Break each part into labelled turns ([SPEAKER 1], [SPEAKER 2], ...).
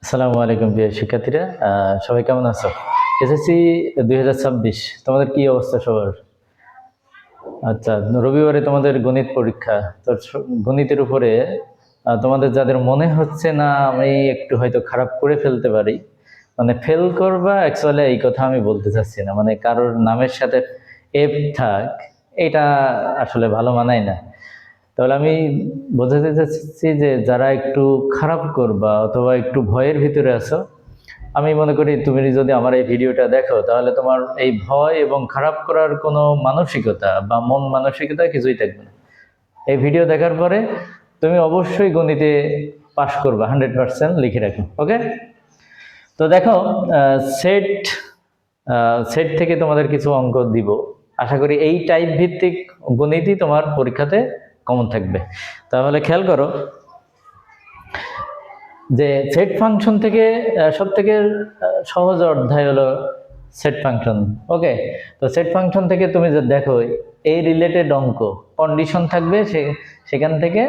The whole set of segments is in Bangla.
[SPEAKER 1] আসসালামু আলাইকুম প্রিয় শিক্ষার্থীরা, সবাই কেমন আছো? এসএসসি 2026 তোমাদের কি অবস্থা সবার? আচ্ছা, রবিবারে তোমাদের গণিত পরীক্ষা। তো গণিতের উপরে তোমাদের যাদের মনে হচ্ছে না আমি একটু হয়তো খারাপ করে ফেলতে পারি, মানে ফেল করবা, অ্যাকচুয়ালি এই কথা আমি বলতে চাচ্ছি না, মানে কারোর নামের সাথে এফ থাক, এটা আসলে ভালো মানায় না। তাহলে আমি বোঝাতে চাচ্ছি যে যারা একটু খারাপ করবা অথবা একটু ভয়ের ভিতরে আছো, আমি মনে করি তুমি যদি আমার এই ভিডিওটা দেখো তাহলে তোমার এই ভয় এবং খারাপ করার কোনো মানসিকতা বা মন মানসিকতা কিছুই থাকবে না। এই ভিডিও দেখার পরে তুমি অবশ্যই গণিতে পাশ করবা, 100% লিখে রাখো। ওকে, তো দেখো, সেট সেট থেকে তোমাদের কিছু অঙ্ক দিব। আশা করি এই টাইপ ভিত্তিক গণিতই তোমার পরীক্ষাতে কমন থাকবে। তাহলে খেয়াল করো যে সেট ফাংশন থেকে সব থেকে সহজ অধ্যায় হলো সেট ফাংশন। ওকে, তো সেট ফাংশন থেকে তুমি যে দেখো এই রিলেটেড অঙ্ক কন্ডিশন থাকবে, সেখান থেকে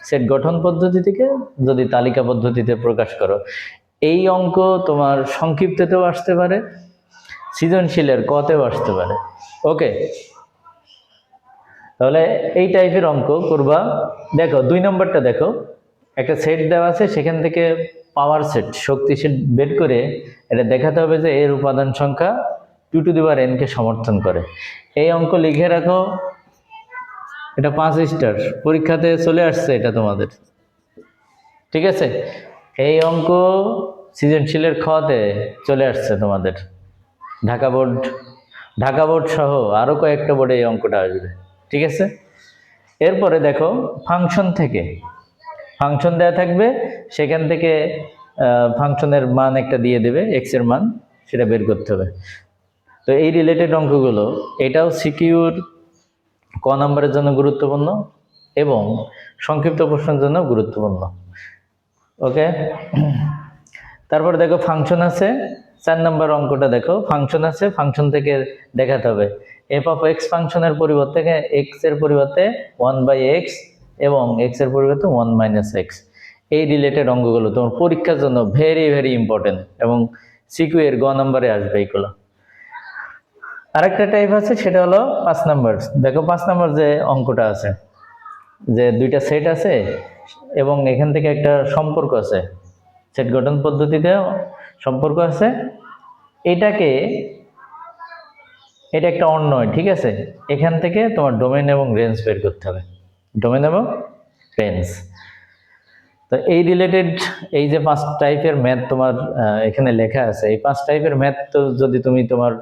[SPEAKER 1] সেট গঠন পদ্ধতি থেকে যদি তালিকা পদ্ধতিতে প্রকাশ করো, এই অঙ্ক তোমার সংক্ষিপ্ততেও আসতে পারে, সৃজনশীলের কতেও আসতে পারে। ওকে, তাহলে এই টাইপের অঙ্ক করবা। দেখো 2 নম্বরটা দেখো, একটা সেট দেওয়া আছে, সেখান থেকে পাওয়ার সেট, শক্তি সেট বের করে এটা দেখাতে হবে যে এর উপাদান সংখ্যা 2n কে সমর্থন করে। এই অঙ্ক লিখে রাখো, এটা 5 স্টার, পরীক্ষাতে চলে আসছে এটা তোমাদের। ঠিক আছে, এই অঙ্ক সৃজনশীলের খতে চলে আসছে তোমাদের, ঢাকা বোর্ড সহ আরো কয়েকটা বোর্ডে এই অঙ্কটা আসবে। ঠিক আছে, এরপরে দেখো ফাংশন থেকে, ফাংশন দেয়া থাকবে, সেখান থেকে ফাংশনের মান একটা দিয়ে দেবে, এক্স এর মান, সেটা বের করতে হবে। তো এই রিলেটেড অঙ্কগুলো, এটাও সিকিউর ক নম্বরের জন্য গুরুত্বপূর্ণ এবং সংক্ষিপ্ত প্রশ্নের জন্য গুরুত্বপূর্ণ। ওকে, তারপর দেখো ফাংশন আছে, 4 নম্বর অঙ্কটা দেখো, ফাংশন আছে, ফাংশন থেকে দেখাতে হবে এফ অফ এক্স ফাংশনের পরিবর্তে এক্স এর পরিবর্তে 1/x এবং এক্স এর পরিবর্তে 1 - x। এই রিলেটেড অঙ্কগুলো তোমার পরীক্ষার জন্য ভেরি ভেরি ইম্পর্টেন্ট এবং সিকিউ এর গ নম্বরে আসবে এইগুলো। আরেকটা টাইপ আছে, সেটা হলো 5 নম্বর। দেখো 5 নম্বর যে অঙ্কটা আছে, যে দুইটা সেট আছে এবং এখান থেকে একটা সম্পর্ক আছে, সেট গঠন পদ্ধতিতে সম্পর্ক আছে, এটা একটা অন্যয়। ঠিক আছে, এখান থেকে তোমার ডোমেন এবং রেঞ্জ বের করতে হবে, ডোমেন এবং রেঞ্জ। তো এই রিলেটেড এই যে 5 টাইপের ম্যাথ তোমার এখানে লেখা আছে, এই 5 টাইপের ম্যাথ তো যদি তুমি তোমার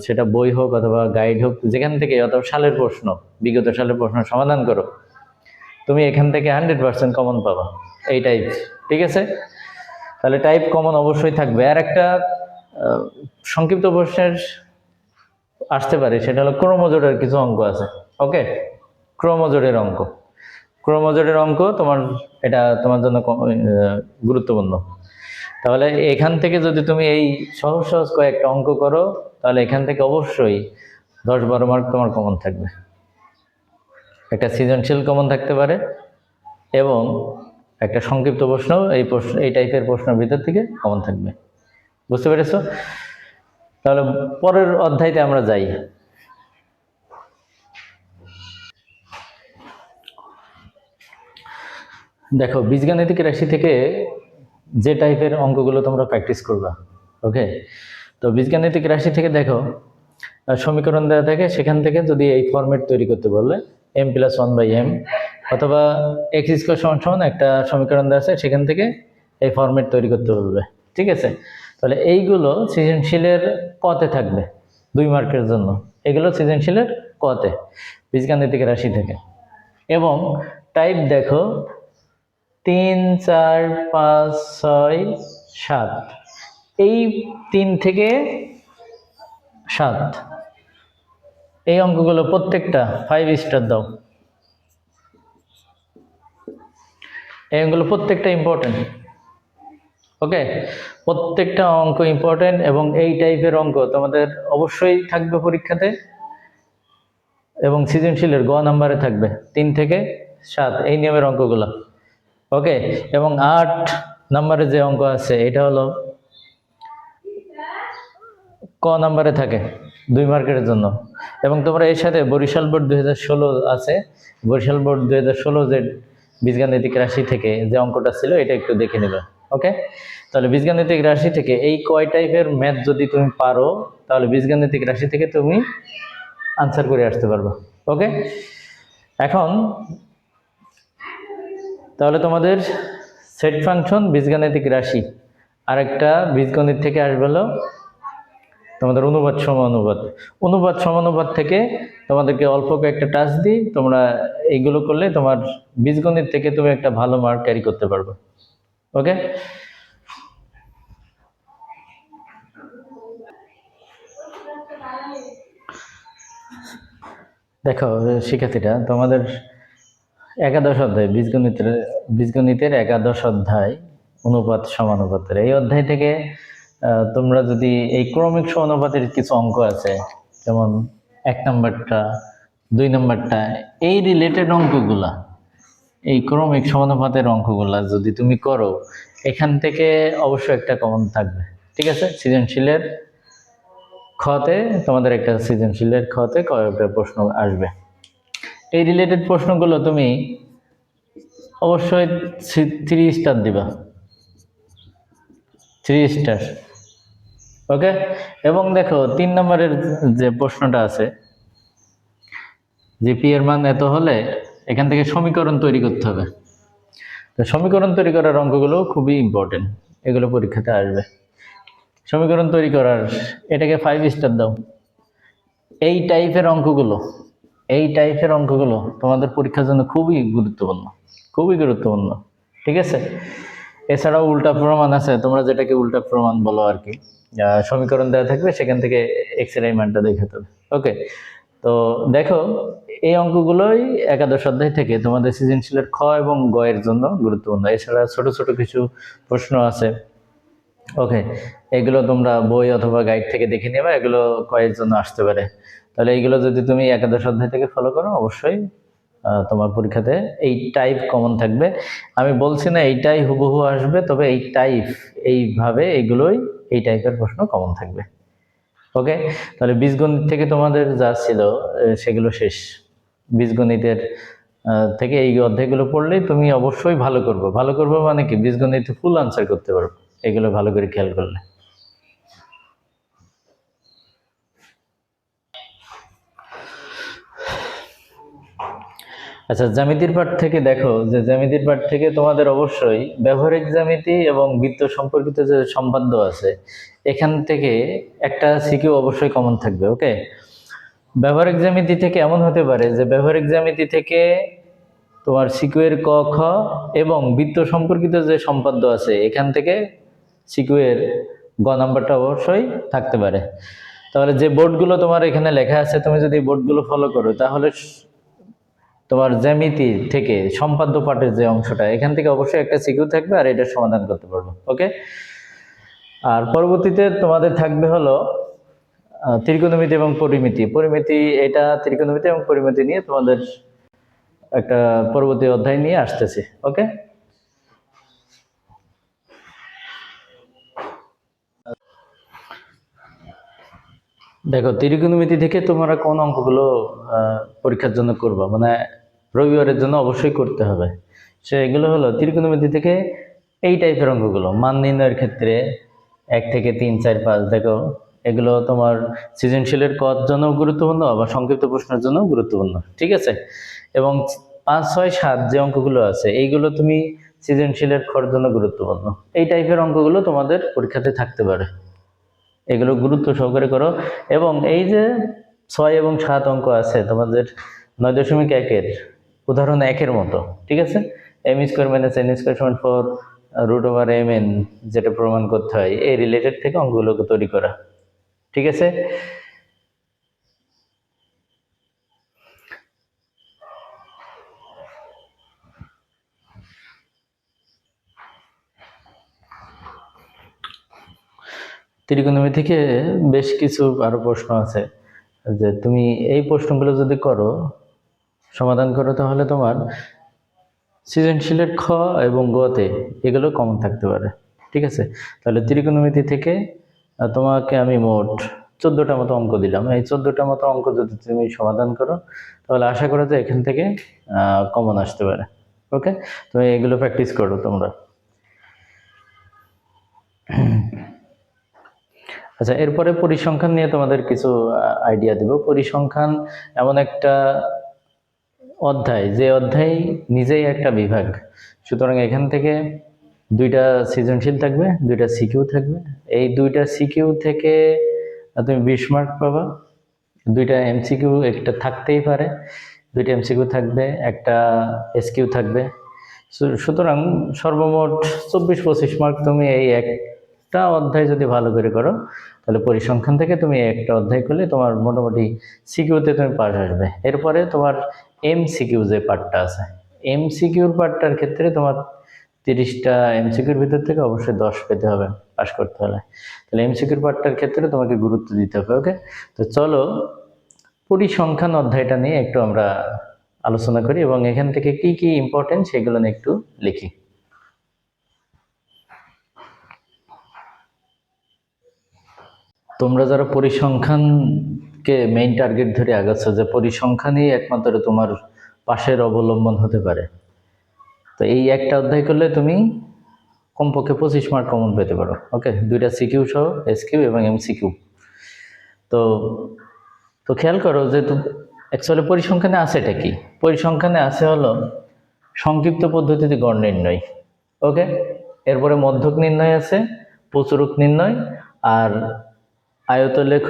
[SPEAKER 1] সেটা বই হোক অথবা গাইড হোক, যেখান থেকে, অথবা সালের প্রশ্ন, বিগত সালের প্রশ্ন সমাধান করো, তুমি এখান থেকে 100% কমন পাবা এই টাইপ। ঠিক আছে, তাহলে টাইপ কমন অবশ্যই থাকবে। আর একটা সংক্ষিপ্ত প্রশ্নের আসতে পারে, সেটা হলো ক্রোমোজোরের কিছু অঙ্ক আছে। ওকে, ক্রোমোজোরের অঙ্ক তোমার, এটা তোমার জন্য গুরুত্বপূর্ণ। তাহলে এখান থেকে যদি তুমি এই সহজ সহজ কয়েকটা অঙ্ক করো, তাহলে এখান থেকে অবশ্যই 10-12 মার্ক তোমার কমন থাকবে। একটা সৃজনশীল কমন থাকতে পারে এবং একটা সংক্ষিপ্ত প্রশ্ন, এই টাইপের প্রশ্নের ভিতর থেকে কমন থাকবে। বুঝতে পেরেছো? তাহলে পরের অধ্যায়তে আমরা যাই। দেখো বীজগাণিতিক রাশি থেকে যে টাইপের অঙ্কগুলো তোমরা প্র্যাকটিস করবা। ওকে, তো বীজগাণিতিক রাশি থেকে দেখো সমীকরণ দেওয়া থাকে, সেখান থেকে যদি এই ফরম্যাট তৈরি করতে বললে m+1/m অথবা x² একটা সমীকরণ দেওয়া আছে, সেখান থেকে এই ফরম্যাট তৈরি করতে বলবে। ঠিক আছে, তাহলে এইগুলো সৃজনশীলের কতে থাকবে 2 মার্কের জন্য, এগুলো সৃজনশীলের কতে বীজগাণিতিক রাশি থেকে। এবং টাইপ দেখো 3, 4, 5, 6, 7, এই 3 থেকে 7 এই অঙ্কগুলো প্রত্যেকটা 5 স্টার দাও। এই অঙ্কগুলো প্রত্যেকটা ইম্পর্টেন্ট। ওকে, প্রত্যেকটা অঙ্ক ইম্পর্টেন্ট এবং এই টাইপের অঙ্ক তোমাদের অবশ্যই থাকবে পরীক্ষাতে এবং সৃজনশীলের গ নাম্বারে থাকবে 3 থেকে 7 এই নিয়মের অঙ্কগুলো। ওকে, এবং 8, নাম্বারে যে অঙ্ক আছে এটা হলো ক নাম্বারে থাকে 2 মার্কের জন্য। এবং তোমরা এর সাথে বরিশাল বোর্ড 2016 আছে, বরিশাল বোর্ড 2016 যে বীজগাণিতিক রাশি থেকে যে অঙ্কটা ছিল এটা একটু দেখে নেবে। ওকে, তাহলে বীজগাণিতিক রাশি থেকে এই কয় টাইপের ম্যাথ যদি তুমি পারো তাহলে বীজগাণিতিক রাশি থেকে তুমি আনসার করে আসতে পারবে। ওকে, এখন তাহলে তোমাদের সেট ফাংশন বীজগাণিতিক রাশি, আরেকটা বীজগণিত থেকে আসবে হলো তোমাদের অনুবাদ সমানুপাত। অনুবাদ সমানুপাত থেকে তোমাদেরকে অল্প কয়েকটা টাচ দিই, তোমরা এইগুলো করলে তোমার বীজগণিত থেকে তুমি একটা ভালো মার্ক ক্যারি করতে পারবে। ওকে, দেখো শিক্ষার্থীরা, তোমাদের একাদশ অধ্যায় বীজগণিতের একাদশ অধ্যায় অনুপাত সমানুপাতের এই অধ্যায় থেকে তোমরা যদি এই ক্রমিক সমানুপাতের কিছু অঙ্ক আছে, যেমন 1 নম্বরটা 2 নম্বরটা, এই রিলেটেড অঙ্কগুলা, এই ক্রমিক সমানুপাতের অঙ্কগুলা যদি তুমি করো, এখান থেকে অবশ্যই একটা কমন থাকবে। ঠিক আছে, সৃজনশীলের খতে তোমাদের একটা সৃজনশীলের খতে কয়েকটা প্রশ্ন আসবে। এই রিলেটেড প্রশ্নগুলো তুমি অবশ্যই 3 স্টার দিবা, 3 স্টার। ওকে, এবং দেখো 3 নম্বরের যে প্রশ্নটা আছে যে পি এর মান এত হলে এখান থেকে সমীকরণ তৈরি করতে হবে। তো সমীকরণ তৈরি করার অঙ্কগুলো খুবই ইম্পর্টেন্ট, এগুলো পরীক্ষাতে আসবে। সমীকরণ তৈরি করার এটাকে 5 স্টার দাও। এই টাইপের অঙ্কগুলো তোমাদের পরীক্ষার জন্য খুবই গুরুত্বপূর্ণ, খুবই গুরুত্বপূর্ণ। ঠিক আছে, এছাড়াও উল্টা প্রমাণ আছে, তোমরা যেটাকে উল্টা প্রমাণ বলো আর কি। সমীকরণ দেওয়া থাকবে, সেখান থেকে এক্স এর এই মানটা দেখাতে হবে। ওকে, তো দেখো এই অঙ্কগুলোই একাদশ অধ্যায় থেকে তোমাদের সৃজনশীলের খ এবং গ এর জন্য গুরুত্বপূর্ণ। এছাড়া ছোট ছোট কিছু প্রশ্ন আছে। ওকে, এগুলো তোমরা বই অথবা গাইড থেকে দেখে নেবে, এগুলো কয়ের জন্য আসতে পারে। তাহলে এইগুলো যদি তুমি একাদশ অধ্যায় থেকে ফলো করো, অবশ্যই তোমার পরীক্ষাতে এই টাইপ কমন থাকবে। আমি বলছি না এইটাই হুবহু আসবে, তবে এই টাইপ এইভাবে এইগুলোই এই টাইপের প্রশ্ন কমন থাকবে। ওকে, তাহলে বীজগণিত থেকে তোমাদের যা ছিল সেগুলো শেষ। বীজগণিতের থেকে এই অধ্যায়গুলো পড়লেই তুমি অবশ্যই ভালো করবে। ভালো করবে মানে কি, বীজগণিতে ফুল আনসার করতে পারবে এগুলো ভালো করে খেয়াল করলে। আচ্ছা, জ্যামিতির পাঠ থেকে দেখো যে জ্যামিতির পাঠ থেকে তোমাদের অবশ্যই ব্যবহারিক জ্যামিতি এবং বৃত্ত সম্পর্কিত যে সম্পাদ্য আছে, এখান থেকে একটা সিকিউ অবশ্যই কমন থাকবে। ওকে, ব্যবহারিক জ্যামিতি থেকে এমন হতে পারে যে ব্যবহারিক জ্যামিতি থেকে তোমার সিকিউয়ের ক খ এবং বৃত্ত সম্পর্কিত যে সম্পাদ্য আছে, এখান থেকে সিকিউয়ের গ নাম্বারটা অবশ্যই থাকতে পারে। তাহলে যে বোর্ডগুলো তোমার এখানে লেখা আছে, তুমি যদি বোর্ডগুলো ফলো করো তাহলে তোমার জ্যামিতি থেকে সম্পাদ্য পাঠের যে অংশটা, এখান থেকে অবশ্যই একটা সিকিউ থাকবে আর এটার সমাধান করতে পারবো। ওকে, আর পরবর্তীতে তোমাদের থাকবে হলো ত্রিকোণমিতি এবং পরিমিতি। এটা ত্রিকোণমিতি এবং পরিমিতি নিয়ে তোমাদের একটা পরবর্তী অধ্যায় নিয়ে আসতেছি। ওকে, দেখো ত্রিকোণমিতি থেকে তোমরা কোন অঙ্কগুলো পরীক্ষার জন্য করবা, মানে রবিবারের জন্য অবশ্যই করতে হবে। সেগুলো হলো ত্রিকোণমিতি থেকে এই টাইপের অঙ্কগুলো, মান নির্ণয়ের ক্ষেত্রে 1 থেকে 3 4 5। দেখো এগুলো তোমার সৃজনশীলের কর জন্য গুরুত্বপূর্ণ, আবার সংক্ষিপ্ত প্রশ্নের জন্য গুরুত্বপূর্ণ। ঠিক আছে, এবং 5 6 7 যে অঙ্কগুলো আছে, এইগুলো তুমি সৃজনশীলের খর জন্য গুরুত্বপূর্ণ। এই টাইপের অঙ্কগুলো তোমাদের পরীক্ষাতে থাকতে পারে, এগুলো গুরুত্ব সহকারে করো। এবং এই যে 6 এবং 7 অঙ্ক আছে তোমাদের 9.1 উদাহরণ 1 মতো। ঠিক আছে, m² - n² = 4 √mn, যেটা প্রমাণ করতে হয়, এই রিলেটেড থেকে অঙ্কগুলোকে তৈরি করা। ঠিক আছে, ত্রিকোণমিতি থেকে বেশ কিছু আরো প্রশ্ন আছে, যে তুমি এই প্রশ্নগুলো যদি করো, সমাধান করো, তাহলে তোমার সৃজনশীলের খ এবং গতে এগুলো কমন থাকতে পারে। ঠিক আছে, তাহলে ত্রিকোণমিতি থেকে তোমাকে আমি মোট 14টা মতো অঙ্ক দিলাম। এই 14টা মতো অঙ্ক যদি তুমি সমাধান করো তাহলে আশা করা যায় এখান থেকে কমন আসতে পারে। ওকে, তুমি এগুলো প্র্যাকটিস করো তোমরা। আচ্ছা, এরপরে পরিসংখ্যান নিয়ে তোমাদের কিছু আইডিয়া দেব। পরিসংখ্যান এমন একটা অধ্যায় যে অধ্যায় নিজেই একটা বিভাগ, সুতরাং এখান থেকে 2টা সৃজনশীল থাকবে, 2টা সিকিউ থাকবে। এই 2টা সিকিউ থেকে তুমি 20 মার্ক পাবা। 2টা এমসিকিউ একটা থাকতেই পারে, 2টা এমসিকিউ থাকবে, একটা এসকিউ থাকবে। সুতরাং সর্বমোট 24-25 মার্ক তুমি এই একটা অধ্যায় যদি ভালো করে করো তাহলে পরিসংখ্যান থেকে তুমি একটা অধ্যায় করলে তোমার মোটামুটি সিকিউতে তুমি পাস আসবে। এরপরে তোমার এমসিকিউ যে পার্টটা আছে, এমসিকিউর পার্টটার ক্ষেত্রে তোমার 30টা এমসিকিউর ভিতর থেকে অবশ্যই 10 পেতে হবে পাস করতে হলে। তাহলে এমসিকিউর পার্টটার ক্ষেত্রে তোমাকে গুরুত্ব দিতে হবে। ওকে, তো চলো পরিসংখ্যান অধ্যায়টা নিয়ে একটু আমরা আলোচনা করি এবং এখান থেকে কি কি ইম্পর্টেন্ট সেগুলো নিয়ে একটু লিখি। তোমরা যারা পরিসংখ্যানকে মেইন টার্গেট ধরে আগাচ্ছ যে পরিসংখ্যানই একমাত্র তোমার পাশের অবলম্বন হতে পারে, তো এই একটা অধ্যায় করলে তুমি কমপক্ষে 25 মার্ক কমন পেতে পারো। ওকে, 2টা সিকিউ সহ এসকিউ এবং এমসিকিউ। তো তো খেয়াল করো যে অ্যাকচুয়ালি পরিসংখ্যানে আছে এটা কি? পরিসংখ্যানে আছে হলো সংক্ষিপ্ত পদ্ধতিতে গড় নির্ণয়। ওকে, এরপরে মধ্যক নির্ণয় আছে, প্রচুরক নির্ণয়, আর আয়তলেখ,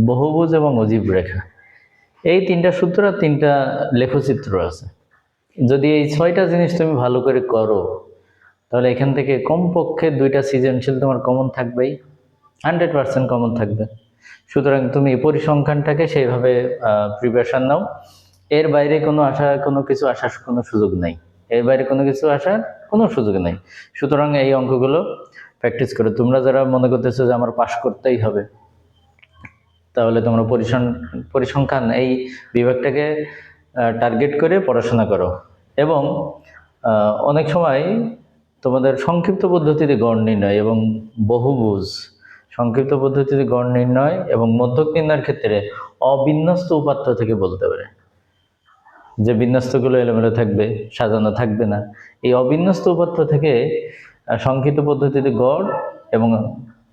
[SPEAKER 1] বহুভুজ এবং অজীব রেখা। এই 3টা সূত্র আর 3টা লেখচিত্র আছে। যদি এই 6টা জিনিস তুমি ভালো করে করো তাহলে এখান থেকে কমপক্ষে 2টা সৃজনশীল তোমার কমন থাকবেই, 100% কমন থাকবে। সুতরাং তুমি পরিসংখ্যানটাকে সেইভাবে প্রিপারেশন নাও। এর বাইরে কোনো কিছু আসার কোনো সুযোগ নেই, এর বাইরে কোনো কিছু আসার কোনো সুযোগ নেই। সুতরাং এই অঙ্কগুলো প্র্যাকটিস করো। তোমরা যারা মনে করতেছো যে আমার পাস করতেই হবে, তাহলে তোমরা পরিসংখ্যান এই বিভাগটাকে টার্গেট করে পড়াশোনা করো। এবং অনেক সময় তোমাদের সংক্ষিপ্ত পদ্ধতিতে গড় নির্ণয় এবং বহুভুজ, সংক্ষিপ্ত পদ্ধতিতে গড় নির্ণয় এবং মধ্যক নির্ণয়ের ক্ষেত্রে অবিন্যস্ত উপাত্ত থেকে বলতে পারে, যে বিন্যস্তগুলো এলোমেলো থাকবে, সাজানো থাকবে না। এই অবিন্যস্ত উপাত্ত থেকে সংক্ষিপ্ত পদ্ধতিতে গড় এবং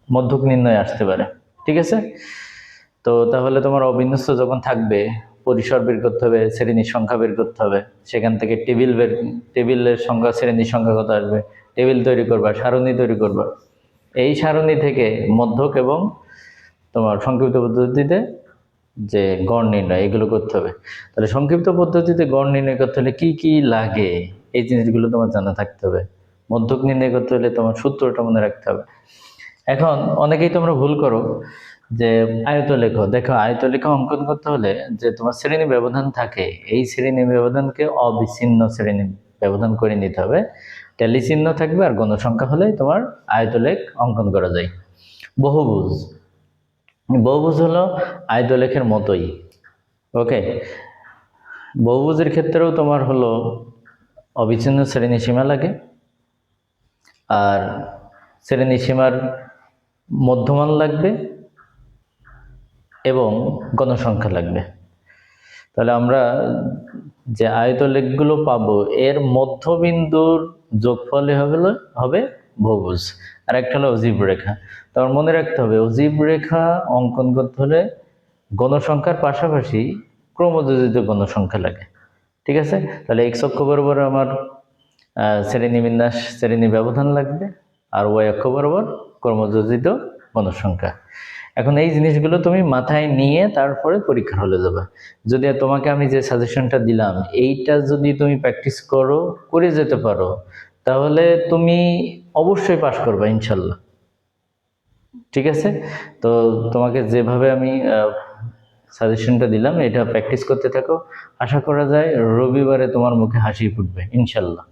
[SPEAKER 1] মধ্যক নির্ণয় আসতে পারে। ঠিক আছে, তো তাহলে তোমার অবিন্যস্ত যখন থাকবে, পরিসর বের করতে হবে, শ্রেণীর সংখ্যা বের করতে হবে, সেখান থেকে টেবিলের সংখ্যা, শ্রেণীর সংখ্যা কত আসবে, টেবিল তৈরি করবা, সারণী তৈরি করবা। এই সারণী থেকে মধ্যক এবং তোমার সংক্ষিপ্ত পদ্ধতিতে যে গড় নির্ণয় এগুলো করতে হবে। তাহলে সংক্ষিপ্ত পদ্ধতিতে গড় নির্ণয় করতে হলে কি কি লাগে এই জিনিসগুলো তোমার জানা থাকতে হবে। মধ্যক নির্ণয় করতে হলে তোমার সূত্রটা মনে রাখতে হবে। এখন অনেকেই তোমরা ভুল করো যে আয়তলেখ, দেখো আয়তলেখ অঙ্কন করতে হলে যে তোমার শ্রেণী ব্যবধান থাকে, এই শ্রেণী ব্যবধানকে অবিচ্ছিন্ন শ্রেণী ব্যবধান করে নিতে হবে। ট্যালি চিহ্ন থাকবে আর গণসংখ্যা হলে তোমার আয়তলেখ অঙ্কন করা যায়। বহুভুজ, বহুভুজ হলো আয়তলেখের মতোই। ওকে, বহুভুজের ক্ষেত্রেও তোমার হলো অবিচ্ছিন্ন শ্রেণী সীমা লাগে, আর শ্রেণী সীমার মধ্যমান লাগবে এবং গণসংখ্যা লাগবে। তাহলে আমরা যে আয়তলেখগুলো পাবো এর মধ্যবিন্দুর যোগফলে হবে বহুভুজ, আর একটা হলো অজীব রেখা। তার মনে রাখতে হবে অজীব রেখা অঙ্কন করতে হলে গণসংখ্যার পাশাপাশি ক্রমযোজিত গণসংখ্যা লাগে। ঠিক আছে, তাহলে এক্স অক্ষ বরাবর আমার শ্রেণীবিন্যাস, শ্রেণী ব্যবধান লাগবে, আর ওয়াই অক্ষ বরাবর ক্রমযোজিত গণসংখ্যা। এখন এই জিনিসগুলো তুমি মাথায় নিয়ে তারপরে পরীক্ষার হলে যাবে। যদি তোমাকে আমি যে সাজেশনটা দিলাম এইটা যদি তুমি প্র্যাকটিস করে যেতে পারো তাহলে তুমি অবশ্যই পাস করবে ইনশাল্লাহ। ঠিক আছে, তো তোমাকে যেভাবে আমি সাজেশনটা দিলাম এটা প্র্যাকটিস করতে থাকো। আশা করা যায় রবিবারে তোমার মুখে হাসি ফুটবে ইনশাল্লাহ।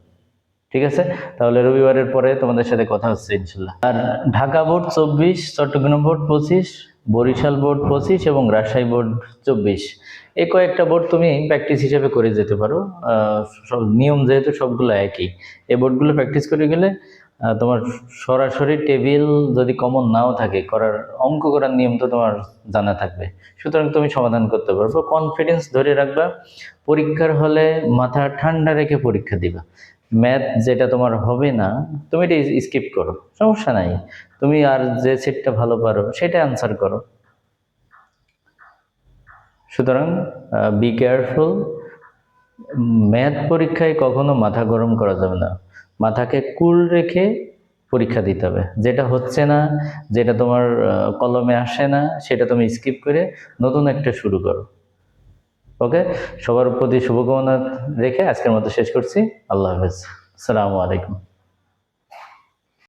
[SPEAKER 1] ঠিক আছে, তাহলে রবিবারের পরে তোমাদের সাথে কথা হচ্ছে ইনশাল্লাহ। আর Dhaka board 24, Chattogram board 25, Barishal board 25 এবং রাজশাহী বোর্ড 24, এই কয়েকটা বোর্ড তুমি প্র্যাকটিস হিসেবে করে যেতে পারো। সব নিয়ম যেহেতু সবগুলো একই, এই বোর্ডগুলো প্র্যাকটিস করে গেলে তোমার সরাসরি টেবিল যদি কমন নাও থাকে, অঙ্ক করার নিয়ম তো তোমার জানা থাকবে, সুতরাং তুমি সমাধান করতে পারবে। কনফিডেন্স ধরে রাখবা, পরীক্ষার হলে মাথা ঠান্ডা রেখে পরীক্ষা দিবা। ম্যাথ যেটা তোমার হবে না তুমি এটা স্কিপ করো, সমস্যা নাই, তুমি আর যে সেটটা ভালো পারো সেটা অ্যান্সার করো। সুতরাং বি কেয়ারফুল, ম্যাথ পরীক্ষায় কখনো মাথা গরম করা যাবে না, মাথাকে কুল রেখে পরীক্ষা দিতে হবে। যেটা হচ্ছে না, যেটা তোমার কলমে আসে না, সেটা তুমি স্কিপ করে নতুন একটা শুরু করো। ওকে, সবার প্রতি শুভকামনা রেখে আজকের মতো শেষ করছি। আল্লাহ হাফেজ, আসসালামু আলাইকুম।